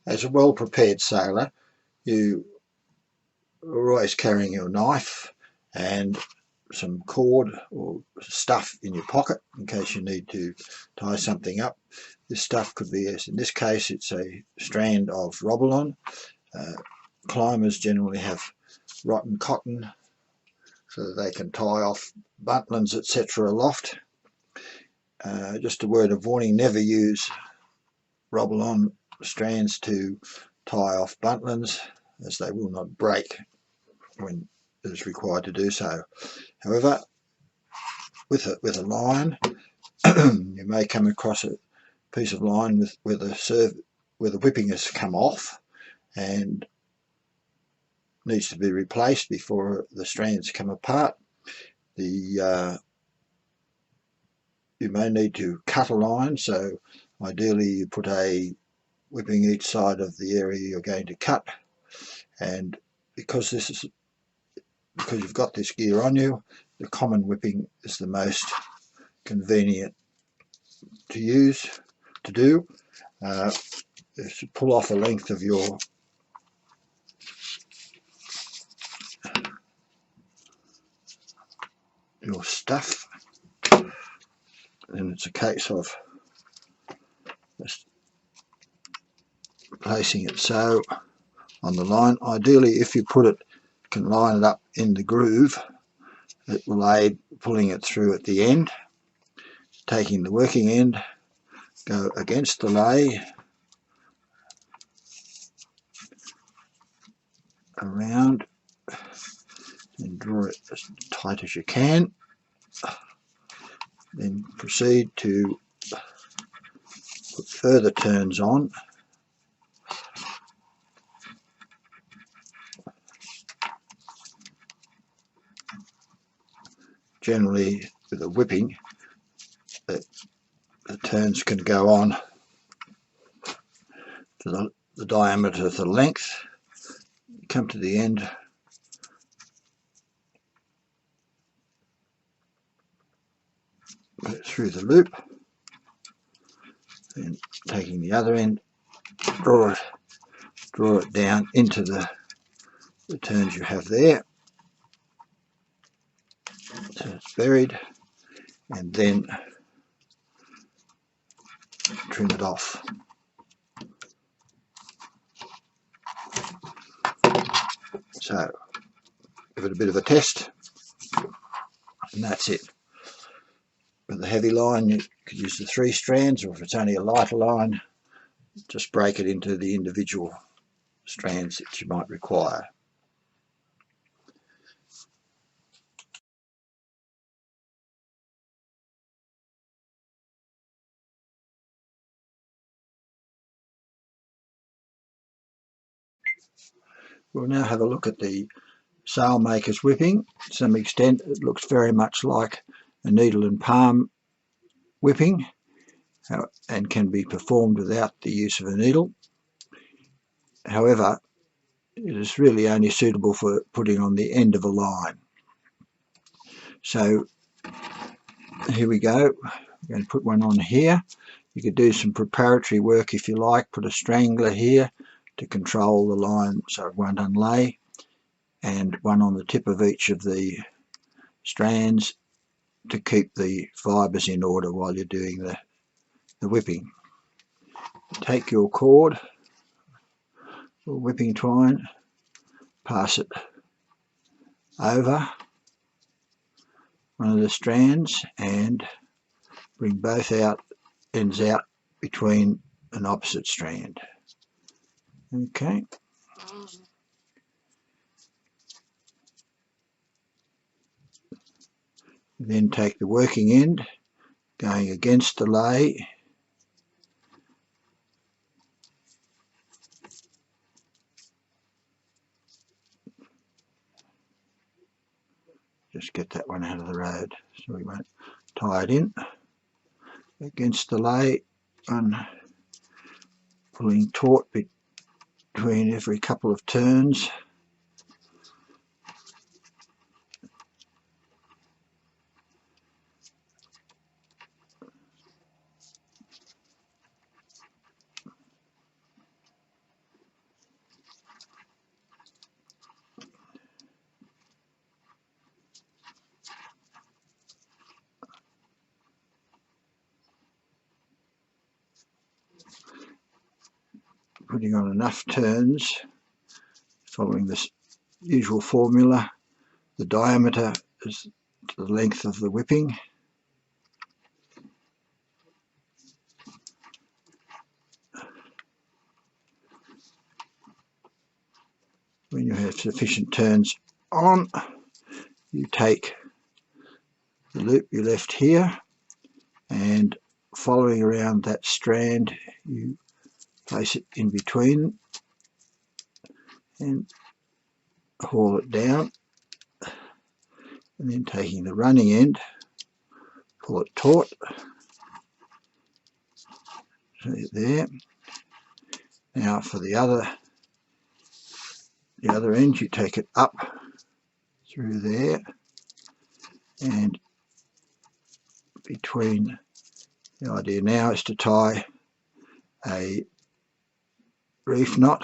As a well-prepared sailor, you are always carrying your knife and some cord or stuff in your pocket in case you need to tie something up. This stuff could be, as in this case, it's a strand of Robolon. Climbers generally have rotten cotton so that they can tie off buntlins, etc. aloft. Just a word of warning, never use Robolon strands to tie off buntlins, as they will not break when it is required to do so. However, with a line, you may come across a piece of line where the whipping has come off and needs to be replaced before the strands come apart. You may need to cut a line, so ideally you put a whipping each side of the area you're going to cut, and because you've got this gear on you, the common whipping is the most convenient to do. Just pull off a length of your stuff, and it's a case of just placing it so on the line. Ideally, if you can line it up in the groove, it will aid pulling it through at the end. Taking the working end, go against the lay, around, and draw it as tight as you can. Then proceed to put further turns on. Generally, with a whipping, the turns can go on to the diameter of the length. Come to the end, put it through the loop, and taking the other end, draw it down into the turns you have there, so it's buried, and then trim it off. So give it a bit of a test, and that's it. With the heavy line, you could use the 3 strands, or if it's only a lighter line, just break it into the individual strands that you might require. We'll now have a look at the Sailmaker's whipping. To some extent, it looks very much like a needle and palm whipping, and can be performed without the use of a needle. However, it is really only suitable for putting on the end of a line. So here we go. I'm going to put one on here. You could do some preparatory work if you like. Put a strangler here to control the line so it won't unlay, and one on the tip of each of the strands to keep the fibres in order while you're doing the whipping. Take your cord or whipping twine, pass it over one of the strands and bring both ends out between an opposite strand. Okay. Then take the working end, going against the lay, just get that one out of the road so we won't tie it in, against the lay, and pulling taut between every couple of turns. putting on enough turns, following this usual formula. The diameter is the length of the whipping. When you have sufficient turns on, you take the loop you left here, and following around that strand, you place it in between and haul it down, and then taking the running end, pull it taut. So there. Now for the other end, you take it up through there, and between, the idea now is to tie a reef knot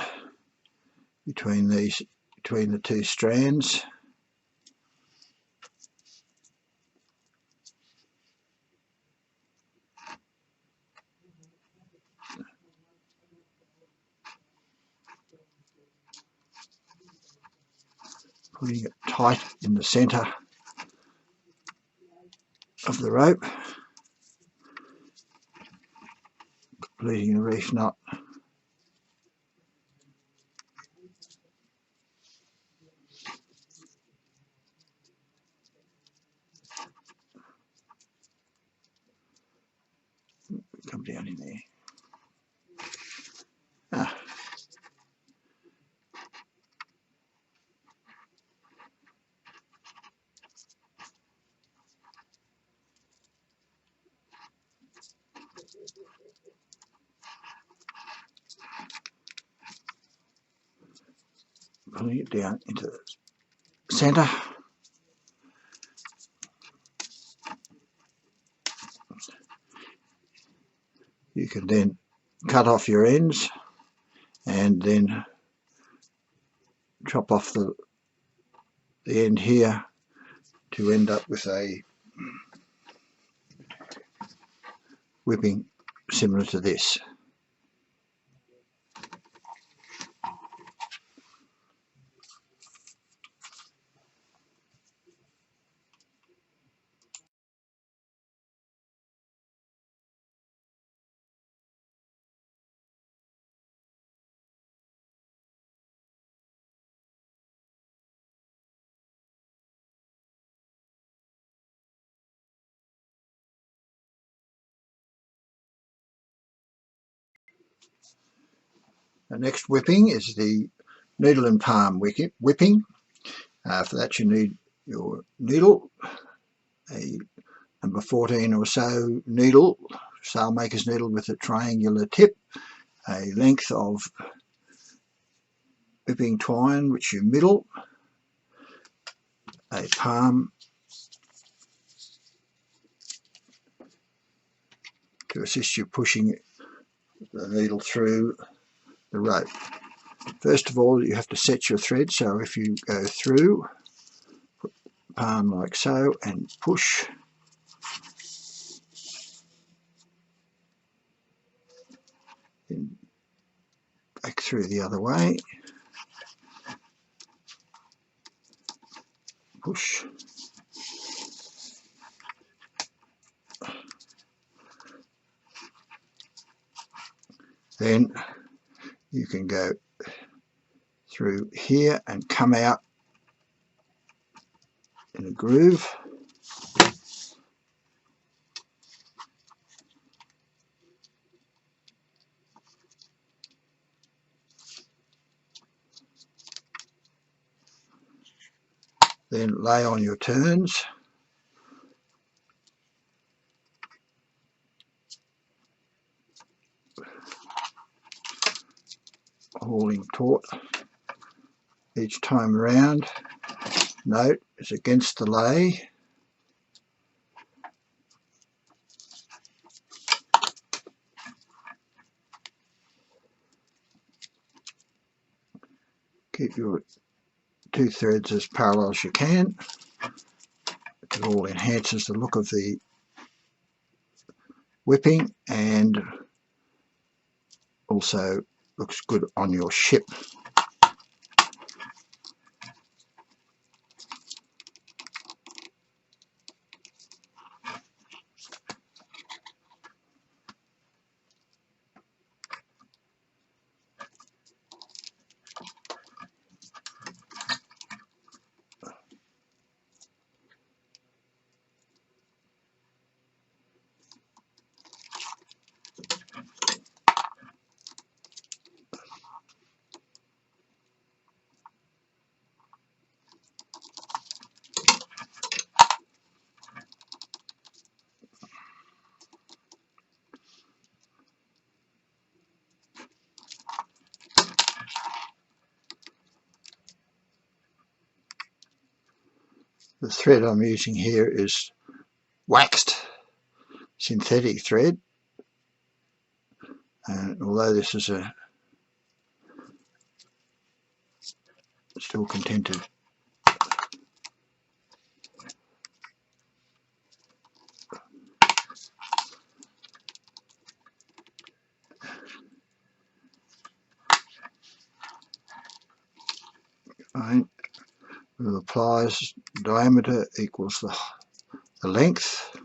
between the two strands. Putting it tight in the centre of the rope, completing a reef knot. Come down in there. Pulling it down into the centre. You can then cut off your ends and then chop off the end here to end up with a whipping similar to this. The next whipping is the needle and palm whipping. For that you need your needle, a number 14 or so needle, Sailmaker's needle with a triangular tip, a length of whipping twine which you middle, a palm to assist you pushing the needle through the rope. First of all, you have to set your thread, so if you go through, put the palm like so and push, then back through the other way, push, then you can go through here and come out in a groove. Then lay on your turns, hauling taut each time around. Note, it's against the lay. Keep your two threads as parallel as you can. It all enhances the look of the whipping and also looks good on your ship. The thread I'm using here is waxed synthetic thread, and although this is still contented, right, with the pliers, diameter equals the length.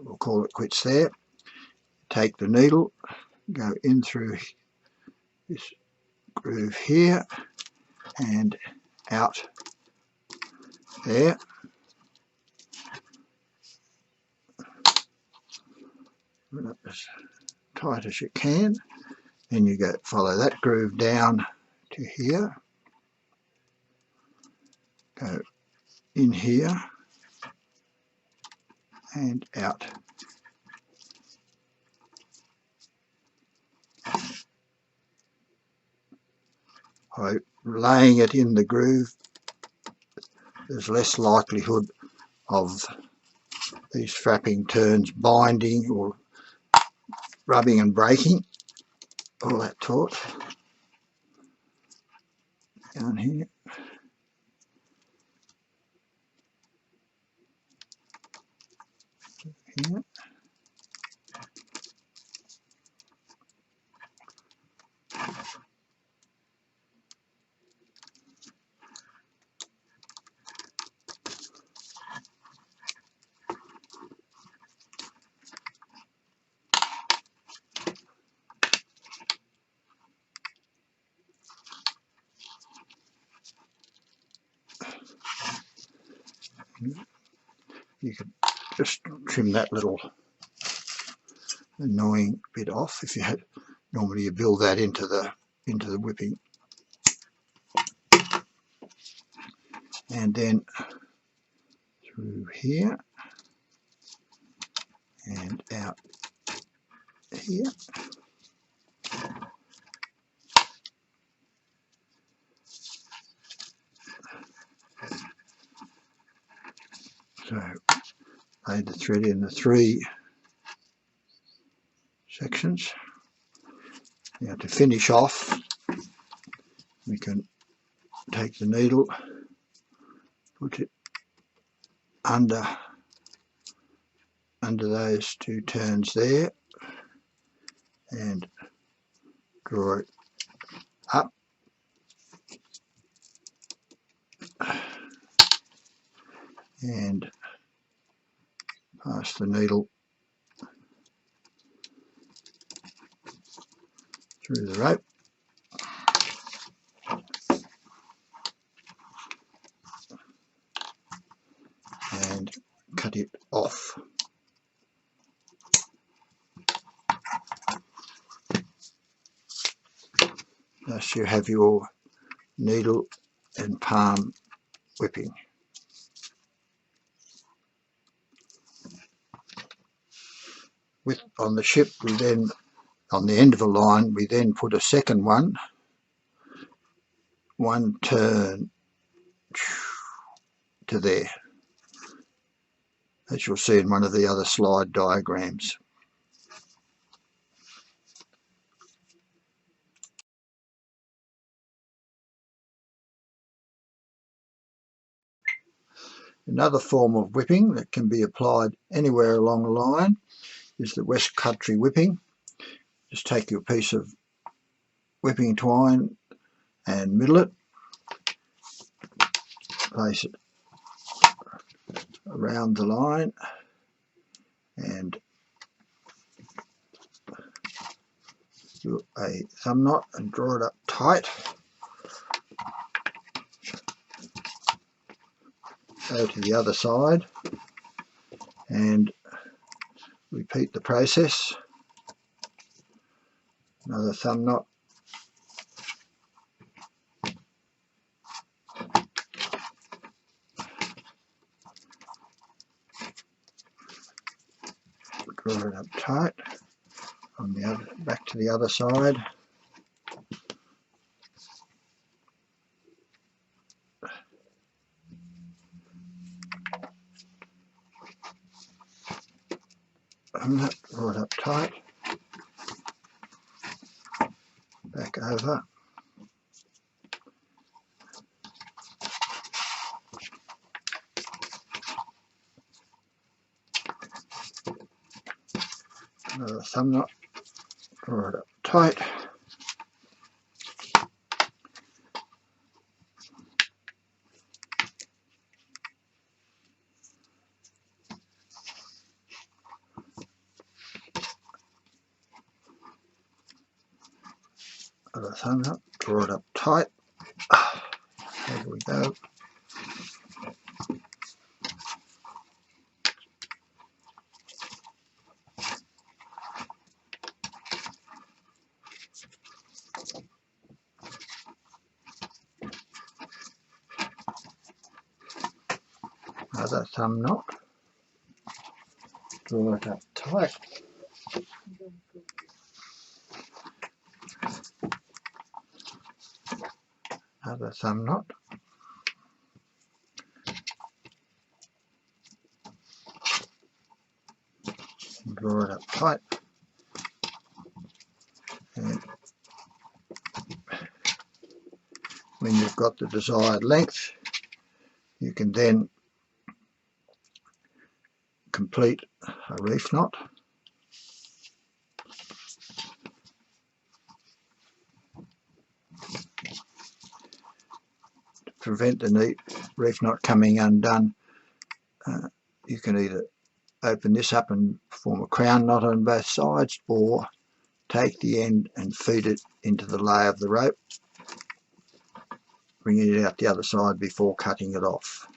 We'll call it quits there. Take the needle, go in through this groove here and out there. Put it up as tight as you can. Then you go follow that groove down to here. Go in here and out. By laying it in the groove, there's less likelihood of these frapping turns binding or rubbing and breaking. All that taut. Down here. Here. You could just trim that little annoying bit off if you had. Normally you build that into the whipping, and then through here and out here. So lay the thread in the 3 sections. Now to finish off, we can take the needle, put it under those 2 turns there, and draw it up and pass the needle through the rope and cut it off. Thus you have your needle and palm whipping. On the ship, we then, on the end of a line, we then put a second one turn to there, as you'll see in one of the other slide diagrams. Another form of whipping that can be applied anywhere along the line is the West Country whipping. just take your piece of whipping twine and middle it, place it around the line, and do a thumb knot and draw it up tight. Go to the other side and repeat the process. Another thumb knot, draw it up tight. On the other, back to the other side. Draw it up tight. Back over. Another thumb knot. Draw it up tight. Another thumb knot. Draw it up tight. There we go. Another thumb knot. Draw it up tight. Another thumb knot. Draw it up tight. And when you've got the desired length, you can then complete a reef knot. To prevent the reef knot coming undone, you can either open this up and form a crown knot on both sides, or take the end and feed it into the lay of the rope, bringing it out the other side before cutting it off.